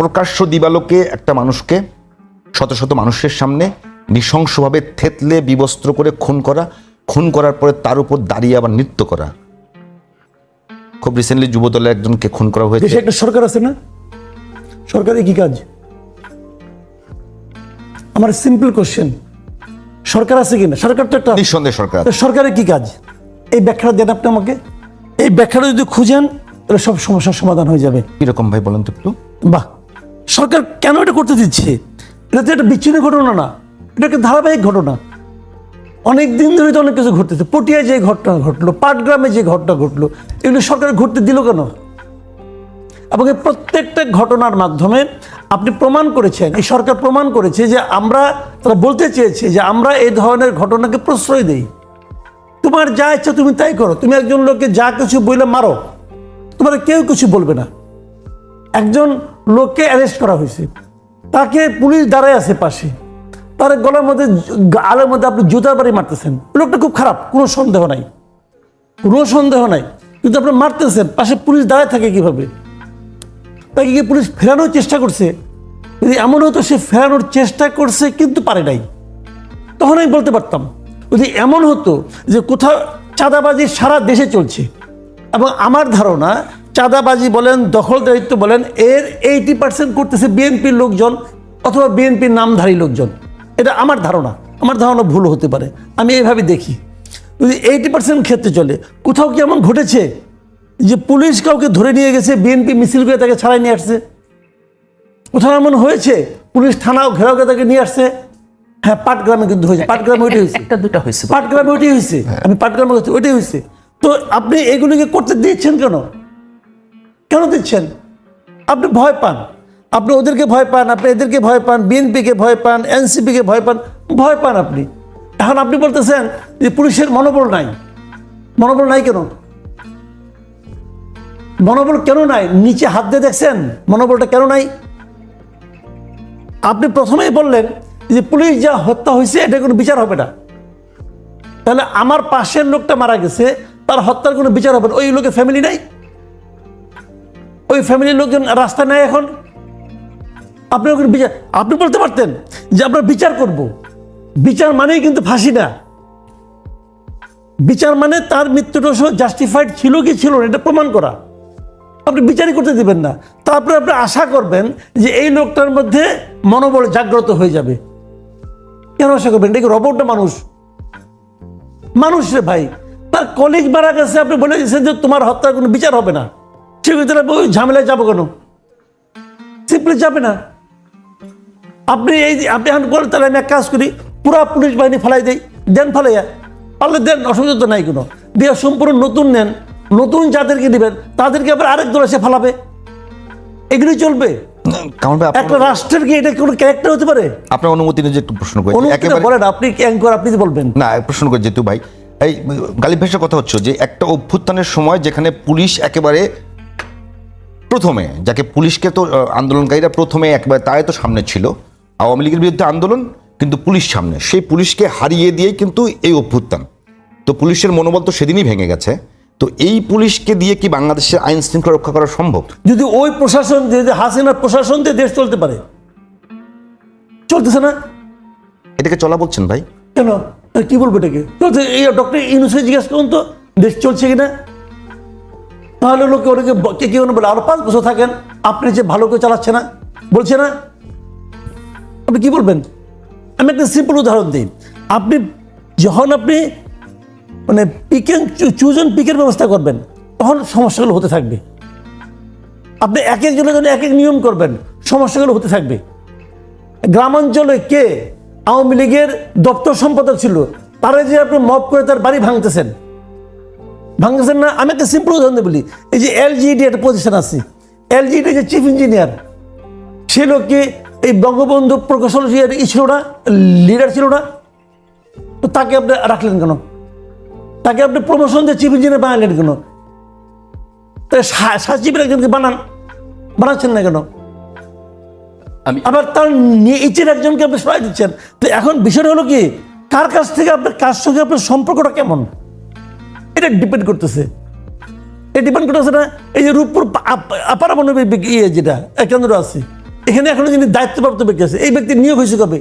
প্রকাশ্য দিবালোকে একটা মানুষকে শত শত মানুষের সামনে নৃশংসভাবে থেতলে বিবস্ত্র করে খুন করার পরে তার উপর দাঁড়িয়ে আবার নৃত্য করা। খুব রিসেন্টলি যুবদলের একজনকে খুন করা হয়েছে। দেশে একটা সরকার আছে না, সরকারের কি কাজ? আমার সিম্পল কোশ্চেন, সরকার আছে কিনা? সরকার তো একটা নিঃসন্দেহে সরকার। সরকারের কি কাজ? এই ব্যাখ্যাটা দেন আপনি আমাকে। এই ব্যাখ্যাটা যদি খুঁজেন তাহলে সব সমস্যার সমাধান হয়ে যাবে। কিরকম ভাই বলেন তো একটু। বাহ, সরকার কেন এটা করতে দিচ্ছে? এটা তো একটা বিচ্ছিন্ন ঘটনা না, এটা একটা ধারাবাহিক ঘটনা। অনেক দিন ধরে তো অনেক কিছু ঘটতেছে। পটিয়ায় যে ঘটনা ঘটলো, পাটগ্রামে যে ঘটনা ঘটলো, এগুলো সরকার ঘটতে দিল কেন? এবং এই প্রত্যেকটা ঘটনার মাধ্যমে আপনি প্রমাণ করেছেন, এই সরকার প্রমাণ করেছে যে তারা বলতে চেয়েছে যে আমরা এই ধরনের ঘটনাকে প্রশ্রয় দেই। তোমার যা ইচ্ছা তুমি তাই করো, তুমি একজন লোককে যা কিছু বললে মারো, তোমার কেউ কিছু বলবে না। একজন লোককে অ্যারেস্ট করা হয়েছে, তাকে পুলিশ দাঁড়ায় আছে পাশে, তার গলার মধ্যে গালের মধ্যে আপনি জুতার বাড়ি মারতেছেন। লোকটা খুব খারাপ, কোনো সন্দেহ নাই, কিন্তু আপনি মারতেছেন, পাশে পুলিশ দাঁড়ায় থাকে কিভাবে? তাকে কি পুলিশ ফেরানোর চেষ্টা করছে? যদি এমন হতো সে ফেরানোর চেষ্টা করছে কিন্তু পারে নাই, তখন আমি বলতে পারতাম। যদি এমন হতো যে কোথাও চাঁদাবাজি সারা দেশে চলছে, এবং আমার ধারণা চাঁদাবাজি বলেন, দখলদারিত্ব বলেন, এর 80% করতেছে বিএনপির লোকজন অথবা বিএনপির নামধারী লোকজন। এটা আমার ধারণা ভুল হতে পারে, আমি এইভাবে দেখি। যদি 80% ক্ষেত্রে চলে, কোথাও কি এমন ঘটেছে যে পুলিশ কাউকে ধরে নিয়ে গেছে, বিএনপি মিছিল করে তাকে ছাড়াই নিয়ে আসছে? কোথাও এমন হয়েছে পুলিশ থানাও ঘেরাও করে তাকে নিয়ে আসছে? হ্যাঁ, পাটগ্রামে কিন্তু হয়েছে, পাটগ্রামে ওইটাই হয়েছে, পাটগ্রামে ওইটাই হয়েছে, আমি পাটগ্রামে ওইটাই হয়েছে। তো আপনি এগুলিকে করতে দিচ্ছেন কেন দিচ্ছেন? আপনি ভয় পান, আপনি ওদেরকে ভয় পান, আপনি এদেরকে ভয় পান, বিএনপিকে ভয় পান, এনসিপিকে ভয় পান আপনি। এখন আপনি বলতেছেন যে পুলিশের মনোবল নাই কেন? মনোবল কেন নাই? নিচে হাত দিয়ে দেখছেন মনোবলটা কেন নাই? আপনি প্রথমেই বললেন যে পুলিশ যা হত্যা হয়েছে এটা কোনো বিচার হবে না। তাহলে আমার পাশের লোকটা মারা গেছে, তার হত্যার কোনো বিচার হবে না? ওই লোকের ফ্যামিলি নাই? ওই ফ্যামিলির লোকজন রাস্তা নেয় এখন? আপনি বিচার, আপনি বলতে পারতেন যে আমরা বিচার করব। বিচার মানেই কিন্তু ফাঁসি না। বিচার মানে তার মৃত্যুটা জাস্টিফাইড ছিল কি ছিল না এটা প্রমাণ করা। আপনি বিচারই করতে দিবেন না, তারপরে আপনি আশা করবেন যে এই লোকটার মধ্যে মনোবল জাগ্রত হয়ে যাবে। কেন আশা করবেন? এটা কি রোবট না মানুষ রে ভাই? তার কলিগ মারা গেছে, আপনি বলে দিয়েছেন যে তোমার হত্যার কোনো বিচার হবে না। সেক্ষেত্রে ওই ঝামেলায় যাবো কেন? সিম্পলি যাবে না। আপনি এখন বলেন তাহলে আমি এক কাজ করি, পুরা পুলিশ বাহিনী ফেলাই দেন ফেলাইয়া, পারলে দেন, অসুবিধা তো নাই কোনো। দিয়ে সম্পূর্ণ নতুন নেন, নতুন যাদেরকে দিবেন তাদেরকে আবার আরেক দল এসে ফালাবে, এগুলি চলবে? একটা রাষ্ট্রের কি এটা কোনো ক্যারেক্টার হতে পারে? আপনার অনুমতি নিয়ে একটু প্রশ্ন করি, বলেন আপনি অ্যাঙ্কর, আপনি বলবেন না, প্রশ্ন করি যেহেতু ভাই এই গালিব ভাইয়ের কথা হচ্ছে যে একটা অভ্যুত্থানের সময় যেখানে পুলিশ একেবারে প্রথমে, যাকে পুলিশকে তো আন্দোলনকারীরা প্রথমে একেবারে তাই তো সামনে ছিল, আওয়ামী লীগের বিরুদ্ধে আন্দোলন, কিন্তু পুলিশ সামনে, সেই পুলিশকে হারিয়ে দিয়েই কিন্তু এই অভ্যুত্থান। তো পুলিশের মনোবল তো সেদিনই ভেঙে গেছে। তো এই পুলিশকে দিয়ে কি বাংলাদেশের আইন শৃঙ্খলা রক্ষা করা সম্ভব? যদি ওই প্রশাসন, যদি হাসিনার প্রশাসন দিয়ে দেশ চলতে পারে, চলতেছে না? এটাকে চলা বলছেন ভাই? কেন, কি বলবো এটাকে? চলছে। এই ডক্টর ইউনূসকে জিজ্ঞেস করুন তো দেশ চলছে কিনা। তাহলে লোকে ওনাকে কে বলে আরো 5 বছর থাকেন, আপনি যে ভালো করে চালাচ্ছে না, বলছে না, আপনি কি বলবেন? আমি একটা সিম্পল উদাহরণ দিই। যখন আপনি মানে পিকের ব্যবস্থা করবেন, তখন সমস্যাগুলো হতে থাকবে। আপনি এক একজনের জন্য এক এক নিয়ম করবেন, সমস্যাগুলো হতে থাকবে। গ্রামাঞ্চলে কে আওয়ামী লীগের দপ্তর সম্পাদক ছিল, তারা যে আপনি মব করে তার বাড়ি ভাঙতেছেন না? আমি একটা সিম্পল উদাহরণ বলি। এই যে এলজিইডি একটা পজিশন আছে, এলজিইডি যে চিফ ইঞ্জিনিয়ার, সে লোক কি এই বঙ্গবন্ধু প্রকৌশল ছিল না, লিডার ছিল না? তো তাকে আপনি রাখলেন কেন? তাকে আপনি প্রমোশন দিয়ে চিফ ইঞ্জিনিয়ার বানালেন কেন? সাচিবের একজনকে বানাচ্ছেন না কেন? আবার তার নিচের একজনকে আপনি সরাই দিচ্ছেন। তো এখন বিষয়টা হলো কি, কার কাছ থেকে আপনার কার সঙ্গে আপনার সম্পর্কটা কেমন, এটা ডিপেন্ড করতেছে। না এই যে রূপপুর পারমাণবিক যেটা কেন্দ্র আছে, এখানে এখনো যিনি দায়িত্বপ্রাপ্ত ব্যক্তি আছে, এই ব্যক্তির নিয়োগ হয়েছে কবে?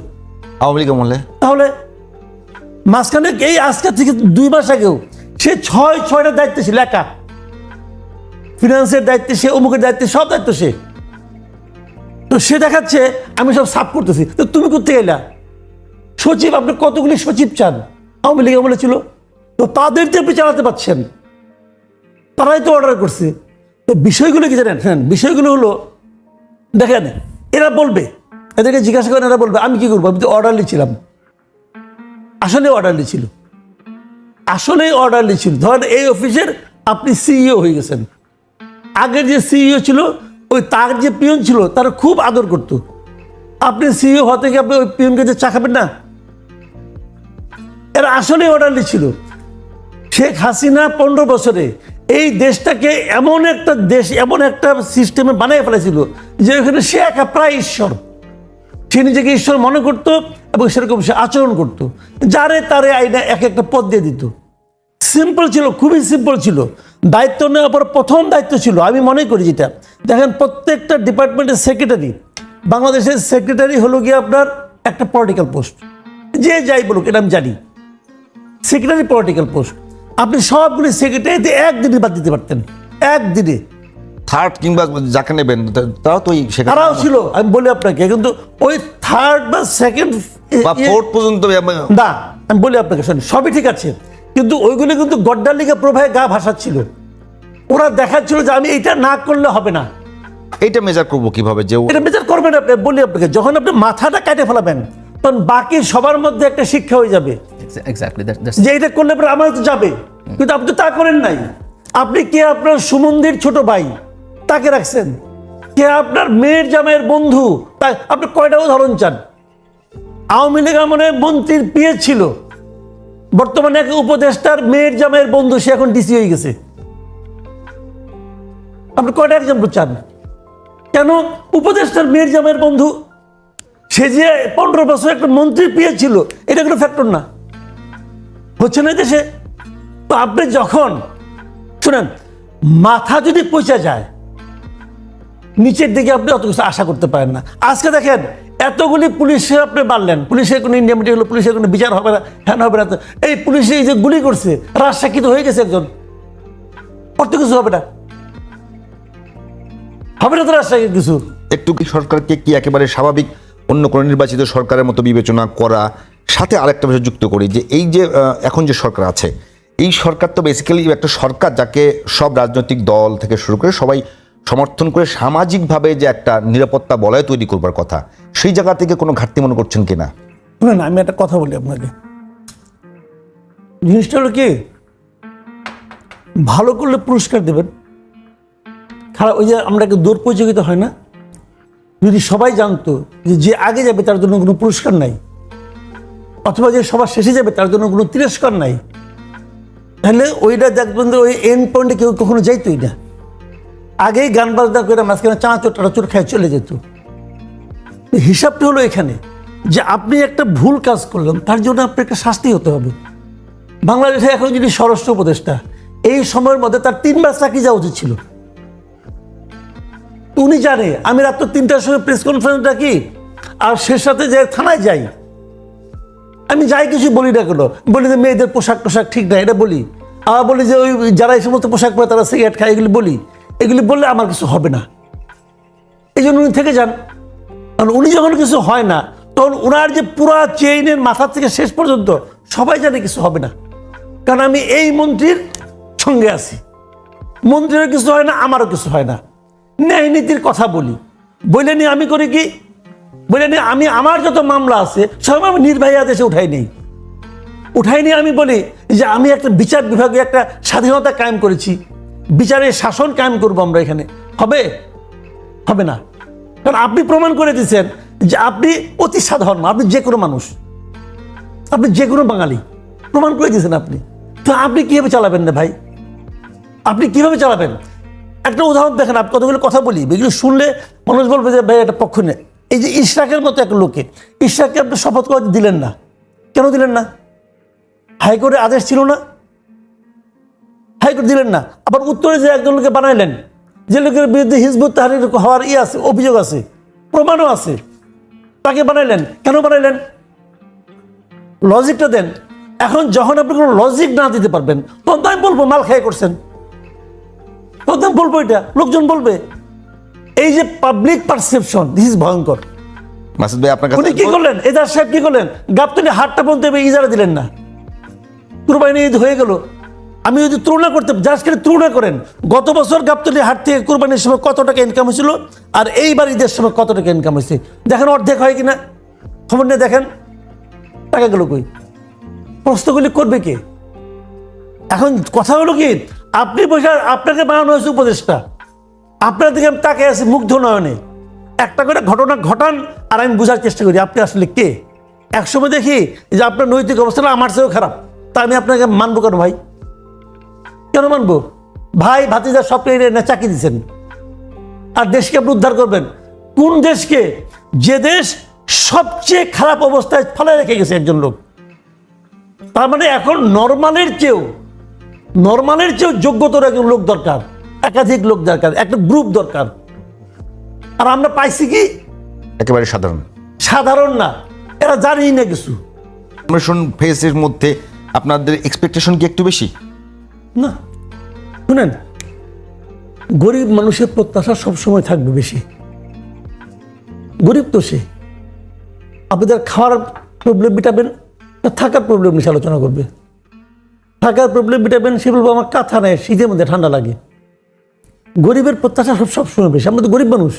আওয়ামী লীগ আমলে। তাহলে মাঝখানে এই আজকের থেকে 2 মাস আগেও সে 6টা দায়িত্ব ছিল, একা ফিনান্সের দায়িত্বে, সে অমুকের দায়িত্বে, সব দায়িত্ব সে। তো সে দেখাচ্ছে আমি সব সাফ করতেছি। তো তুমি করতে গেলা সচিব, আপনি কতগুলি সচিব চান? আওয়ামী লীগ আমলে ছিল। তো তাদের যে আপনি চালাতে পারছেন, তারাই তো অর্ডার করছে। তো বিষয়গুলো কি জানেন? হ্যাঁ, বিষয়গুলো হলো, দেখেন এরা বলবে, এদেরকে জিজ্ঞাসা করেন, এরা বলবে আমি কি করবো, আমি তো অর্ডারলি ছিলাম। আসলে অর্ডারলি ছিল, আসলেই অর্ডারলি ছিল। ধরেন এই অফিসের আপনি সিইও হয়ে গেছেন, আগের যে সিইও ছিল ওই তার যে পিয়ন ছিল তার খুব আদর করতো। আপনি সিইও হতে গিয়ে আপনি ওই পিয়নকে যে চা খাবেন না? এরা আসলেই অর্ডারলি ছিল। শেখ হাসিনা 15 বছরে এই দেশটাকে এমন একটা দেশ, এমন একটা সিস্টেমে বানিয়ে ফেলেছিল যে ওখানে সে একা প্রায় ঈশ্বর। সে নিজেকে ঈশ্বর মনে করতো এবং সেরকম সে আচরণ করতো, যারে তারে আইনা এক একটা পদ দিয়ে দিত। সিম্পল ছিল, খুবই সিম্পল ছিল। দায়িত্ব নেওয়ার পর প্রথম দায়িত্ব ছিল, আমি মনে করি যেটা, দেখেন প্রত্যেকটা ডিপার্টমেন্টের সেক্রেটারি, বাংলাদেশের সেক্রেটারি হলো গিয়ে আপনার একটা পলিটিক্যাল পোস্ট। যে যাই বলুক, এটা আমি জানি, সেক্রেটারি পলিটিক্যাল পোস্ট। আপনি সবগুলি সেক্রেটারিতে একদিনে বাদ দিতে পারতেন, একদিনে। থার্ড কিংবা যাকে নেবেন তারাও তো তারাও ছিল, আমি বলি আপনাকে, কিন্তু ওই থার্ড বা সেকেন্ড বা ফোর্থ পর্যন্ত না, আমি বলি আপনাকে, শুনুন, সবই ঠিক আছে, কিন্তু ওইগুলি কিন্তু গড্ডার লিগে প্রভাবে গা ভাসাচ্ছিল। ওরা দেখাচ্ছিল যে আমি এইটা না করলে হবে না। এইটা মেজার করবো কিভাবে? যে এটা মেজার করবেন আপনি, বলি আপনাকে, যখন আপনি মাথাটা কেটে ফেলাবেন তখন বাকি সবার মধ্যে একটা শিক্ষা হয়ে যাবে যে এটা করলে পরে আমার তো যাবে। কিন্তু আপনি তো তা করেন নাই। আপনি কে আপনার সুমন্দির ছোট ভাই তাকে রাখছেন, কে আপনার মেয়ের জামাইয়ের বন্ধু, আপনি কয়টা উদাহরণ চান? আওয়ামী লীগ আমলে মন্ত্রীর পিএ ছিল, বর্তমানে এক উপদেষ্টার মেয়ের জামাইয়ের বন্ধু, সে এখন ডিসি হয়ে গেছে। আপনি কয়টা এক্সাম্পল চান? কেন উপদেষ্টার মেয়ের জামাইয়ের বন্ধু? সে যে 15 বছর একটা মন্ত্রীর পিএ ছিল, এটা কোনো ফ্যাক্টর না, হচ্ছে না দেশে। তো আপনি যখন শুনেন, মাথা যদি পচে যায়, নিচের দিকে আপনি অত কিছু আশা করতে পারেন না। আজকে দেখেন এতগুলি পুলিশে আপনি মারলেন, পুলিশের কোনো ইন্ডিয়ামিটি হলো, পুলিশের কোনো বিচার হবে না, হ্যাঁ হবে না। এই পুলিশে এই যে গুলি করছে, রাজসাক্ষী তো হয়ে গেছে একজন, অত কিছু হবে না, হবে না তো রাজসাক্ষী কিছু। একটু কি সরকারকে কি একেবারে স্বাভাবিক অন্য কোনো নির্বাচিত সরকারের মতো বিবেচনা করা? সাথে আরেকটা বিষয় যুক্ত করি, যে এই যে এখন যে সরকার আছে, এই সরকার তো বেসিক্যালি একটা সরকার যাকে সব রাজনৈতিক দল থেকে শুরু করে সবাই সমর্থন করে সামাজিকভাবে যে একটা নিরাপত্তা বলয় তৈরি করবার কথা, সেই জায়গা থেকে কোনো ঘাটতি মনে করছেন কিনা? শুনেন, আমি একটা কথা বলি আপনাকে, জিনিসটা হলো কি, ভালো করলে পুরস্কার দেবেন, খারাপ ওই যে আমরা একটা দৌড় প্রতিযোগিতা হয় না, যদি সবাই জানতো যে যে আগে যাবে তার জন্য কোনো পুরস্কার নাই, অথবা যে সবার শেষে যাবে তার জন্য কোনো তিরস্কার নাই, তাহলে ওইটা দেখবেন যে ওই এন্ড পয়েন্টে কেউ কখনো যাইতোই না। আগেই গান বাজনা করে মাঝখানে চানাচোর টানাচোর খেয়ে চলে যেত। হিসাবটা হলো এখানে যে আপনি একটা ভুল কাজ করলেন, তার জন্য আপনার একটা শাস্তি হতে হবে। বাংলাদেশে এখন যদি স্বরাষ্ট্র উপদেষ্টা, এই সময়ের মধ্যে তার 3বার চাকরি যাওয়া উচিত ছিল। উনি জানে আমি রাত 3টার সময় প্রেস কনফারেন্স ডাকি, আর সে সাথে যে থানায় যাই, আমি যাই কিছু বলি না, কেন বলি যে মেয়েদের পোশাক টোশাক ঠিক না, এটা বলি। আবার বলি যে ওই যারা এই সমস্ত পোশাক পরে তারা সিগারেট খায়, এগুলি বলি। এগুলি বললে আমার কিছু হবে না, এই জন্য উনি থেকে যান। কারণ উনি যখন কিছু হয় না, তখন ওনার যে পুরা চেইনের মাথা থেকে শেষ পর্যন্ত সবাই জানে কিছু হবে না, কারণ আমি এই মন্ত্রীর সঙ্গে আছি। মন্ত্রীরও কিছু হয় না, আমারও কিছু হয় না। ন্যায় নীতির কথা বলি, বলে নি আমি করি কি, বলে নি আমি আমার যত মামলা আছে সব আমি নির্বাহী আদেশে উঠাই নিই। আমি বলি যে আমি একটা বিচার বিভাগে একটা স্বাধীনতা কায়েম করেছি, বিচারের শাসন কায়েম করবো আমরা এখানে, হবে না। কারণ আপনি প্রমাণ করে দিচ্ছেন যে আপনি অতি সাধারণ, আপনি যে কোনো মানুষ, আপনি যে কোনো বাঙালি, প্রমাণ করে দিয়েছেন আপনি। তো আপনি কিভাবে চালাবেন না ভাই? আপনি কিভাবে চালাবেন? একটা উদাহরণ দেখেন, আপনি কতগুলো কথা বলি, এগুলো শুনলে মানুষ বলবে যে ভাই একটা পক্ষ নেই। এই যে ইশরাকের মতো একটা লোকে, ইশরাককে আপনি শপথ করে দিলেন না, কেন দিলেন না? হাইকোর্টের আদেশ ছিল না, হাইকোর্ট দিলেন না। আবার উত্তরে যে একজন লোকে বানাইলেন, যে লোকের বিরুদ্ধে হিজবুত তাহরির হওয়ার আছে, অভিযোগ আছে, প্রমাণও আছে। তাকে বানাইলেন, কেন বানাইলেন? লজিকটা দেন। এখন যখন আপনি কোনো লজিক না দিতে পারবেন, তখন তো আমি বলবো মাল খেয়ে করছেন, তখন তো আমি বলবো, এটা লোকজন বলবে। এই যে পাবলিক পারসেপশন, দিস ইজ ভয়ঙ্কর। মাসুদ ভাই আপনার উনি কি কাছে করলেন? এজাজ সাহেব কি করলেন? গাবতলী হাটটা পর্যন্ত ইজারা দিলেন না। কুরবানি ঈদ হয়ে গেল। আমি যদি তুলনা করতে, জাস্ট করে তুলনা করেন, গত বছর গাবতলী হাট থেকে কুরবানির সময় কত টাকা ইনকাম হয়েছিল আর এইবার ঈদের সময় কত টাকা ইনকাম হয়েছে, দেখেন অর্ধেক হয় কিনা, খবর নিয়ে দেখেন টাকা গেল কই। প্রশ্নগুলি করবে কে? এখন কথা হলো কি, আপনি বসে, আপনাকে বানানো হয়েছে উপদেষ্টা, আপনার দিকে আমি তাকে আছি মুগ্ধ নয়নে, একটা করে ঘটনা ঘটান আর আমি বোঝার চেষ্টা করি আপনি আসলে কে। একসময় দেখি যে আপনার নৈতিক অবস্থাটা আমার চেয়েও খারাপ, তা আমি আপনাকে মানবো কেন ভাই? কেন মানবো? ভাই ভাতিজা সবকে না চাকরি দিচ্ছেন, আর দেশকে আপনি উদ্ধার করবেন। কোন দেশকে? যে দেশ সবচেয়ে খারাপ অবস্থায় ফেলে রেখে গেছে একজন লোক। তার মানে এখন নর্মালের চেয়েও যোগ্যতর একজন লোক দরকার, একাধিক লোক দরকার, একটা গ্রুপ দরকার। আর আমরা পাইছি কি? একেবারে সাধারণ না, এরা জানেই না কিছু। ফেসের মধ্যে আপনাদের এক্সপেকটেশন কি একটু বেশি না? শুনেন, গরিব মানুষের প্রত্যাশা সবসময় থাকবে বেশি। গরিব তো সে, আপনাদের খাওয়ার প্রবলেম মিটাবেন না থাকার প্রবলেম নিয়ে আলোচনা করবে? থাকার প্রবলেম মিটাবেন, সে বলবো আমার কাঁথা নেই, শীতের মধ্যে ঠান্ডা লাগে। গরিবের প্রত্যাশা সবসময় বেশি। আমরা তো গরিব মানুষ,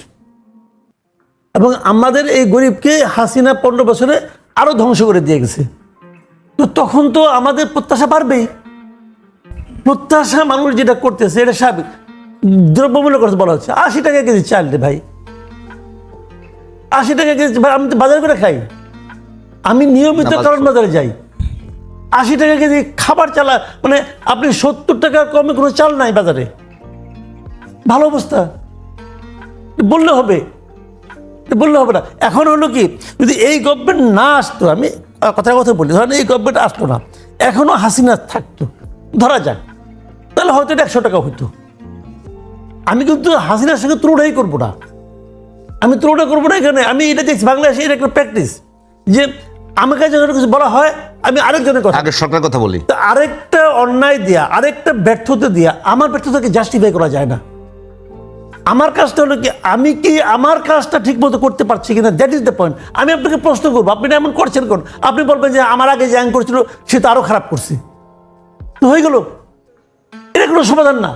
এবং আমাদের এই গরিবকে হাসিনা 15 বছরে আরো ধ্বংস করে দিয়ে গেছে। তো তখন তো আমাদের প্রত্যাশা বাড়বেই। প্রত্যাশা মানুষ যেটা করতেছে এটা স্বাভাবিক। দ্রব্যমূল্য কথা বলা হচ্ছে 80 টাকা কেজি চাল রে ভাই, 80 টাকা কেজি। ভাই আমি তো বাজার করে খাই, আমি নিয়মিত কারণ বাজারে যাই। 80 টাকা কেজি খাবার চালা, মানে আপনি 70 টাকার কমে কোনো চাল নাই বাজারে। ভালো অবস্থা, বললে হবে না। এখন হলো কি, যদি এই গভর্নমেন্ট না আসতো, আমি কথা বলি, ধরেন এই গভর্নমেন্ট আসতো না, এখনো হাসিনা থাকতো ধরা যাক, তাহলে হয়তো এটা 100 টাকা হইতো। আমি কিন্তু হাসিনার সঙ্গে তুলনাই করবো না, এখানে। আমি এটা দেখছি বাংলাদেশে, এটা একটা প্র্যাকটিস যে আমাকে যখন কিছু বলা হয় আমি আরেকজনের কথা, আগে সরকার কথা বলি, আরেকটা অন্যায় দিয়া, আরেকটা ব্যর্থতা দিয়া আমার ব্যর্থতাকে জাস্টিফাই করা যায় না। আমার কাজটা হলো কি, আমি কি আমার কাজটা ঠিক মতো করতে পারছি কিনা, দ্যাট ইজ দ্য পয়েন্ট। আমি আপনাকে প্রশ্ন করবো, আপনি এমন করছেন কোন? আপনি বলবেন যে আমার আগে যে আইন করছিল সে তো আরো খারাপ করছে, তো হয়ে গেল। এটা কোনো সমাধান না।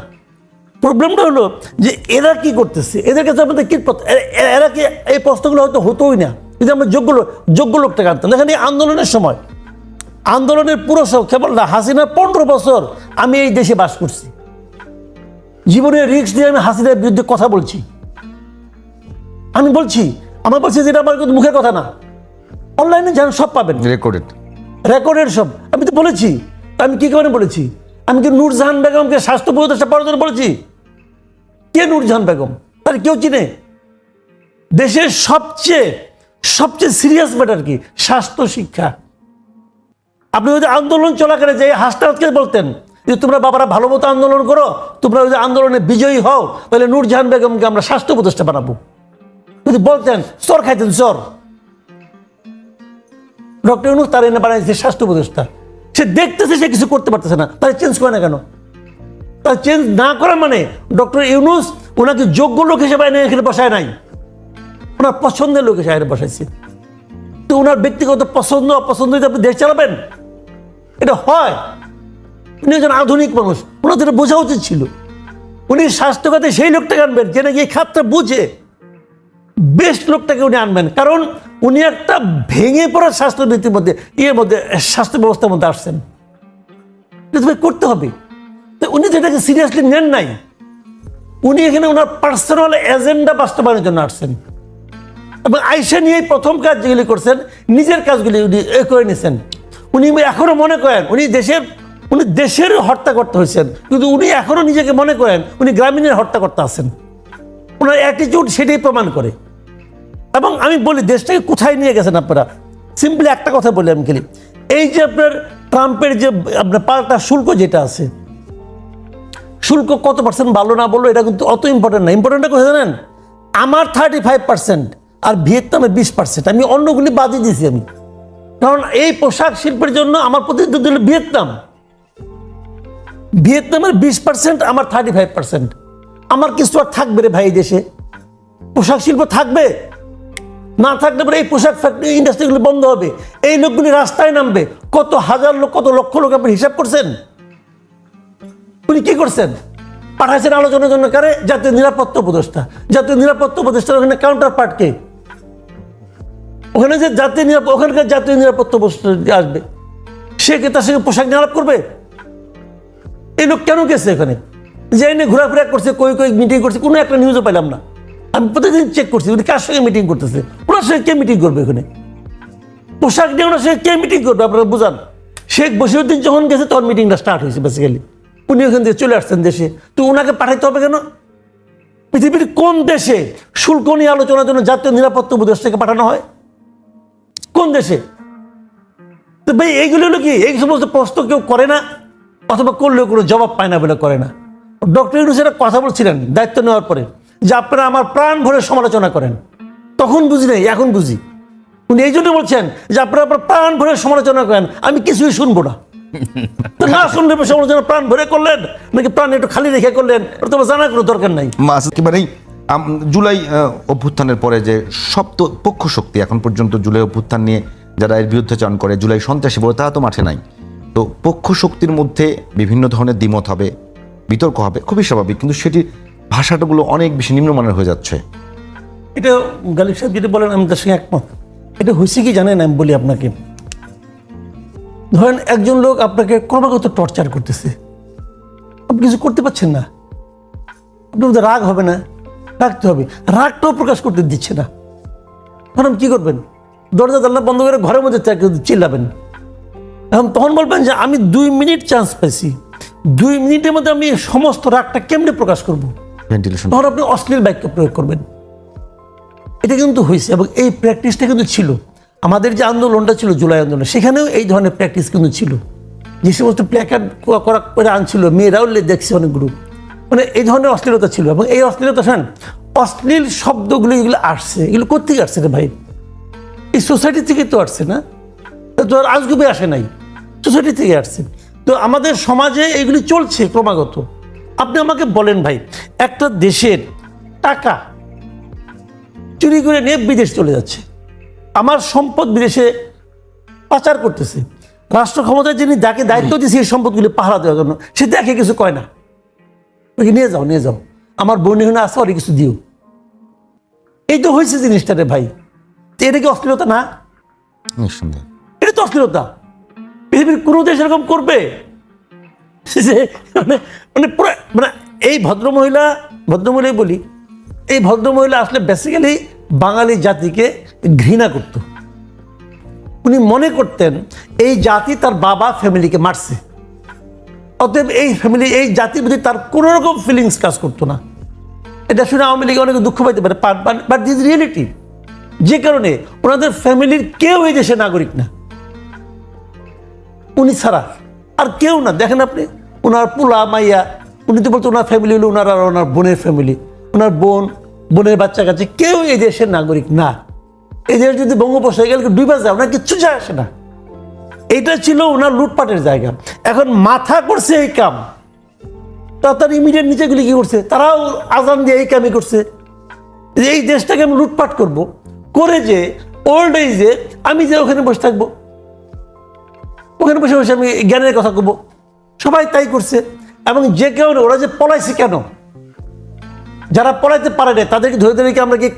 প্রবলেমটা হলো যে এরা কি করতেছে, এদের কাছে আমাদের কি, এরা কি, এই প্রশ্নগুলো হয়তো হতোই না যদি আমরা যোগ্য লোকটাকে আনতাম। দেখেন এই আন্দোলনের সময়, আন্দোলনের পুরো সব কেবল না, হাসিনার 15 বছর আমি এই দেশে বাস করছি, জীবনের রিস্ক দিয়ে আমি হাসিনার বিরুদ্ধে কথা বলছি। আমি বলছি, আমার বলছি যেটা আমার কিন্তু মুখের কথা না, অনলাইনে যান সব পাবেন, রেকর্ডেড সব। আমি তো বলেছি, আমি কি কারণে বলেছি? আমি কি নূরজাহান বেগমকে স্বাস্থ্য উপদেষ্টা পাওয়ার জন্য বলেছি? কে নূরজাহান বেগম? তার কেউ চিনে? দেশের সবচেয়ে সিরিয়াস ম্যাটার কি? স্বাস্থ্য শিক্ষা। আপনি যদি আন্দোলন চলাকালে যে হাসপাতালকে বলতেন যে তোমরা বাবারা ভালো মতো আন্দোলন করো, তোমরা যদি আন্দোলনে বিজয়ী হও তাহলে নূরজাহান বেগমকে আমরা স্বাস্থ্য উপদেষ্টা বানাবো, যদি বলতেন, চর খাইতেন চর। ডক্টর ইউনূস তার এনে বানাইছে স্বাস্থ্য উপদেষ্টা। সে দেখতেছে সে কিছু করতে পারতেছে না, তাই চেঞ্জ করে না কেন? তাই চেঞ্জ না করা মানে ডক্টর ইউনূস ওনাকে যোগ্য লোক হিসেবে এখানে বসায় নাই, ওনার পছন্দের লোক হিসেবে বসাইছে। তো ওনার ব্যক্তিগত পছন্দ অপছন্দ আপনি দেশ চালাবেন? এটা হয়? উনি একজন আধুনিক মানুষ, ওনার যেটা বোঝা উচিত ছিল। উনি স্বাস্থ্য খাতে সেই লোকটাকে আনবেন যে নাকি এই খাতটা বুঝে, বেস্ট লোকটাকে উনি আনবেন। কারণ উনি একটা ভেঙে পড়া স্বাস্থ্যনীতির মধ্যে, স্বাস্থ্য ব্যবস্থার মধ্যে আসছেন, করতে হবে। তো উনি তো এটাকে সিরিয়াসলি নেন নাই। উনি এখানে ওনার পার্সোনাল এজেন্ডা বাস্তবায়নের জন্য আসছেন, এবং আইসা নিয়ে প্রথম কাজ যেগুলি করছেন, নিজের কাজগুলি উনি করে নিয়েছেন। উনি এখনো মনে করেন উনি দেশের হর্তাকর্তা হয়েছেন, কিন্তু উনি এখনো নিজেকে মনে করেন উনি গ্রামীণের হর্তাকর্তা আছেন। ওনার অ্যাটিটিউড সেটাই প্রমাণ করে। এবং আমি বলি, দেশটাকে কোথায় নিয়ে গেছেন আপনারা? সিম্পলি একটা কথা বলি আমি খালি, এই যে আপনার ট্রাম্পের যে আপনার পাল্টা শুল্ক যেটা আছে, শুল্ক কত পার্সেন্ট ভালো না বললো এটা কিন্তু অত ইম্পর্টেন্ট না। ইম্পর্টেন্টটা কোথায় জানেন? আমার 35%, আর ভিয়েতনামে 20%। আমি অন্যগুলি বাদই দিয়েছি আমি, কারণ এই পোশাক শিল্পের জন্য আমার প্রতিদ্বন্দ্বী হলো ভিয়েতনাম। ভিয়েতনামের 20%, আমার 35%। আমার কিছু আর থাকবে রে ভাই এই দেশে? পোশাক শিল্প থাকবে না? থাকলে পরে এই পোশাক ফ্যাক্টরি ইন্ডাস্ট্রিগুলো বন্ধ হবে, এই লোকগুলি রাস্তায় নামবে। কত হাজার লোক, কত লক্ষ লোক আপনি হিসাব করছেন? উনি কি করছেন? পাঠাইছেন আলোচনার জন্য কারে? জাতীয় নিরাপত্তা উপদেষ্টা। জাতীয় নিরাপত্তা উপদেষ্টার ওখানে কাউন্টার পার্ট কে? ওখানে যে ওখানকার জাতীয় নিরাপত্তা উপদেষ্টা আসবে, সে কি তার সঙ্গে পোশাক নিয়ে আলাপ করবে? এই লোক কেন গেছে ওখানে? যে এনে ঘোরাফেরা করছে, কই মিটিং করছে, কোনো একটা নিউজও পেলাম না। আমি প্রতিদিন চেক করছি উনি কার সঙ্গে মিটিং করতেছে, ওনার সঙ্গে কে মিটিং করবে ওখানে? পোশাক নিয়ে ওনার সঙ্গে কে মিটিং করবে আপনারা বুঝান। শেখ বশিরউদ্দিন যখন গেছে তখন মিটিংটা স্টার্ট হয়েছে বেসিক্যালি। উনি ওখান থেকে চলে আসছেন দেশে, তো ওনাকে পাঠাইতে হবে কেন? পৃথিবীর কোন দেশে শুল্ক নিয়ে আলোচনার জন্য জাতীয় নিরাপত্তা উপদেষ্টাকে পাঠানো হয়? কোন দেশে? তো ভাই এইগুলো হলো কি, এই সমস্ত প্রশ্ন কেউ করে না, অথবা করলেও কোনো জবাব পায় না বলে করে না। ডক্টর ইউনূস একটা কথা বলছিলেন দায়িত্ব নেওয়ার পরে, যে আপনারা আমার প্রাণ ভরে সমালোচনা করেন। তখন বুঝি নাই, এখন বুঝি। উনি এই জন্য বলছেন যে আপনারা আপনার প্রাণ ভরে সমালোচনা করেন, আমি কিছুই শুনবো না। তো না শুনলে সমালোচনা প্রাণ ভরে করলেন নাকি প্রাণ একটু খালি রেখে করলেন, ওটা তোমার জানার কোনো দরকার নাই। একেবারেই জুলাই অভ্যুত্থানের পরে যে সপ্ত পক্ষ শক্তি এখন পর্যন্ত জুলাই অভ্যুত্থান নিয়ে যারা এর বিরুদ্ধাচরণ করে, জুলাই সন্ত্রাসী বলে, তারা তো মাঠে নাই। তো পক্ষ শক্তির মধ্যে বিভিন্ন ধরনের দ্বিমত হবে, বিতর্ক হবে, খুবই স্বাভাবিক, কিন্তু সেটির ভাষাটাগুলো অনেক বেশি নিম্নমানের হয়ে যাচ্ছে। এটা গালিব সাহেব যদি বলেন আমি তার সঙ্গে একমত। এটা হয়েছে কি জানেন, আমি বলি আপনাকে, ধরেন একজন লোক আপনাকে ক্রমাগত টর্চার করতেছে, আপনি কিছু করতে পারছেন না, আপনার মধ্যে রাগ হবে না? রাখতে হবে, রাগটাও প্রকাশ করতে দিচ্ছে না। তখন কি করবেন? দরজা জানলা বন্ধ করে ঘরের মধ্যে চিল্লাবেন। এখন তখন বলবেন যে আমি 2 মিনিট চান্স পাইছি, 2 মিনিটের মধ্যে আমি সমস্ত রাগটা কেমনে প্রকাশ করবো? ভেন্টিলেশন। তখন আপনি অশ্লীল বাক্য প্রয়োগ করবেন। এটা কিন্তু হয়েছে, এবং এই প্র্যাকটিসটা কিন্তু ছিল। আমাদের যে আন্দোলনটা ছিল জুলাই আন্দোলন, সেখানেও এই ধরনের প্র্যাকটিস কিন্তু ছিল। যে সমস্ত প্ল্যাকার্ড করা করে আনছিল, মেয়েরাও দেখছে অনেক গ্রুপ, মানে এই ধরনের অশ্লীলতা ছিল। এবং এই অশ্লীলতা শোন, অশ্লীল শব্দগুলো এগুলো আসছে, এগুলো কোথেকে আসছে রে ভাই? এই সোসাইটি থেকে তো আসছে না, তো আর আজগুবি আসে নাই, সোসাইটি থেকে আসছে। তো আমাদের সমাজে এগুলি চলছে ক্রমাগত। আপনি আমাকে বলেন ভাই, একটা দেশের টাকা চুরি করে নিয়ে বিদেশ চলে যাচ্ছে, আমার সম্পদ বিদেশে পাচার করতেছে, রাষ্ট্র ক্ষমতায় যিনি যাকে দায়িত্ব দিয়েছে এই সম্পদগুলি পাহারা দেওয়ার জন্য, সে দেখে কিছু কয় না, ওকে নিয়ে যাও, আমার বোন এখানে আসো আর কিছু দিও। এই তো হয়েছে জিনিসটা রে ভাই। এটা কি অশ্লীলতা না? নিঃসন্দেহে এটা তো অশ্লীলতা। পৃথিবীর কোনো দেশ এরকম করবে? মানে এই ভদ্রমহিলাই বলি, এই ভদ্রমহিলা আসলে বেসিক্যালি বাঙালি জাতিকে ঘৃণা করত। উনি মনে করতেন এই জাতি তার বাবা ফ্যামিলিকে মারছে, অতএব এই ফ্যামিলি, এই জাতির প্রতি তার কোনো রকম ফিলিংস কাজ করতো না। এটা শুনে আওয়ামী লীগে অনেকে দুঃখ পাইতে পারে, বাট দিস রিয়েলিটি। যে কারণে ওনাদের ফ্যামিলির কেউ এই দেশের নাগরিক না, উনি ছাড়া আর কেউ না। দেখেন আপনি ওনার পোলা মাইয়া, উনি তো বলতো ওনার ফ্যামিলি হলো ওনার আর ওনার বোনের ফ্যামিলি, ওনার বোনের বাচ্চা কাছে কেউ এই দেশের নাগরিক না। এই দেশ যদি বঙ্গোপসাগরে গেলে ডুবে যায়, ওনার কিচ্ছু যায় আসে না। এইটা ছিল ওনার লুটপাটের জায়গা। এখন মাথা করছে এই কাম, তার ইমিডিয়েট নিচেগুলি কি করছে, তারাও আজান দিয়ে এই কামই করছে, যে এই দেশটাকে আমি লুটপাট করব, করে যে ওল্ড এজে আমি যে ওখানে বসে থাকবো, ওখানে বসে বসে আমি জ্ঞানের কথা করবো। সবাই তাই করছে। এবং যে কেউ ওরা যে পলাইছে কেন, যারা পলাইতে পারে না তাদেরকে ধরে ধরে কি আমরা কি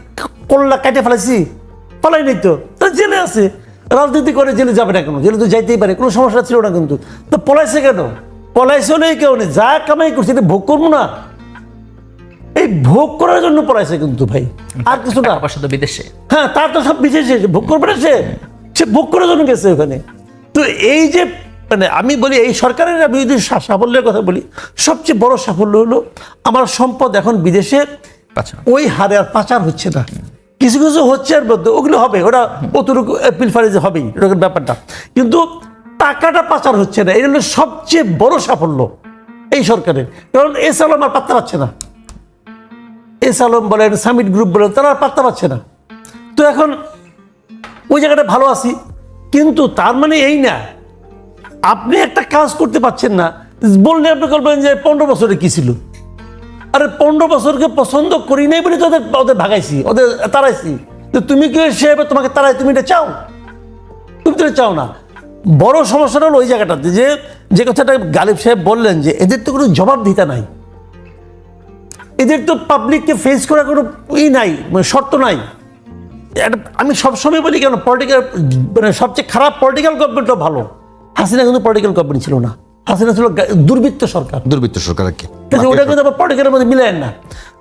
কল্লা কাটে ফেলাইছি? পলাই নেই তো, তারা জেলে আছে, রাজনীতি করে জেলে যাবে না কেন? জেলে তো যাইতেই পারে, কোনো সমস্যা ছিল না। কিন্তু তো পলাইছে কেন? পলাইছে নেই কেউ নেই, যা কামাই করছে এটা ভোগ করবো না, এই ভোগ করার জন্য পলাইছে কিন্তু ভাই, আর কিছু না। বিদেশে, হ্যাঁ, তার তো সব বিদেশে ভোগ করবে না, সে ভোগ করার জন্য গেছে ওখানে। তো এই যে মানে আমি বলি এই সরকারের, আমি যদি সাফল্যের কথা বলি, সবচেয়ে বড় সাফল্য হলো আমার সম্পদ এখন বিদেশে ওই হারে আর পাচার হচ্ছে না। কিছু কিছু হচ্ছে এর মধ্যে, ওগুলো হবে, ওরা অতটুকু এপিল ফারিজে হবেই এরকম ব্যাপারটা, কিন্তু টাকাটা পাচার হচ্ছে না। এটা হলো সবচেয়ে বড় সাফল্য এই সরকারের। কারণ এস আলম আর পাত্তা পাচ্ছে না, এস আলম বলেন, সামিট গ্রুপ বলেন, তারা আর পাত্তা পাচ্ছে না। তো এখন ওই জায়গাটা ভালো আছি, কিন্তু তার মানে এই না আপনি একটা কাজ করতে পারছেন না, বললে আপনি বলবেন যে 15 বছরে কি ছিল। আরে 15 বছরকে পছন্দ করি নাই বলে তো ওদের ভাগাইছি, ওদের তাড়াইছি। তো তুমি কি সে তোমাকে তাড়াই, তুমি এটা চাও? তুমি তো এটা চাও না। বড় সমস্যাটা হলো ওই জায়গাটাতে, যে কথাটা গালিব সাহেব বললেন যে এদের তো কোনো জবাবদিহিতা নাই, এদের তো পাবলিককে ফেস করার কোনো নাই, মানে শর্ত নাই। আমি সবসময় বলি কেন পলিটিক্যাল, মানে সবচেয়ে খারাপ পলিটিক্যাল গভর্নমেন্টও ভালো। হাসিনা কিন্তু পলিটিক্যাল গভর্নমেন্ট ছিল না, হাসিনা ছিল দুর্বৃত্ত সরকার। দুর্বৃত্ত সরকার কি কাজে ওটা কিন্তু আবার পলিটিক্যালের মধ্যে মিলেন না।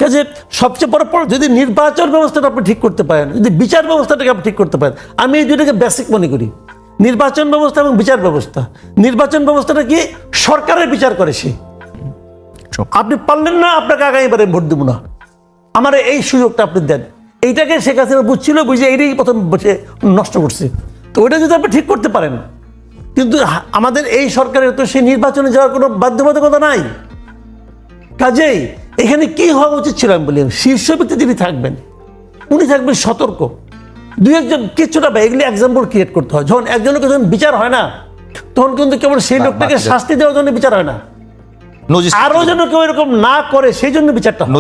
কাজে সবচেয়ে বড় যদি নির্বাচন ব্যবস্থাটা আপনি ঠিক করতে পারেন, যদি বিচার ব্যবস্থাটাকে আপনি ঠিক করতে পারেন, আমি এই দুইটাকে বেসিক মনে করি, নির্বাচন ব্যবস্থা এবং বিচার ব্যবস্থা। নির্বাচন ব্যবস্থাটা কি সরকারের বিচার করে সে, আপনি পারলেন না, আপনাকে আগামীবারে ভোট দেবো না, আমার এই সুযোগটা আপনি দেন। এইটাকে শেখ হাসিনা বুঝছিল, বুঝে এইটাই প্রথম বসে নষ্ট করছে। তো ওইটা যদি আপনি ঠিক করতে পারেন, কিন্তু আমাদের এই সরকারের তো সেই নির্বাচনে যাওয়ার কোনো বাধ্যবাধকতা নাই। কাজেই এখানে কি হওয়া উচিত ছিল আমি বলি, শীর্ষ ব্যক্তি যিনি থাকবেন উনি থাকবেন সতর্ক, দুই একজন কিছুটা এগুলি এক্সাম্পল ক্রিয়েট করতে হয়। যখন একজনের যখন বিচার হয় না, তখন কিন্তু কেবল সেই লোকটাকে শাস্তি দেওয়ার জন্য বিচার হয় না, আরো যেন কেউ এরকম না করে সেই জন্য বিচারটা হয়।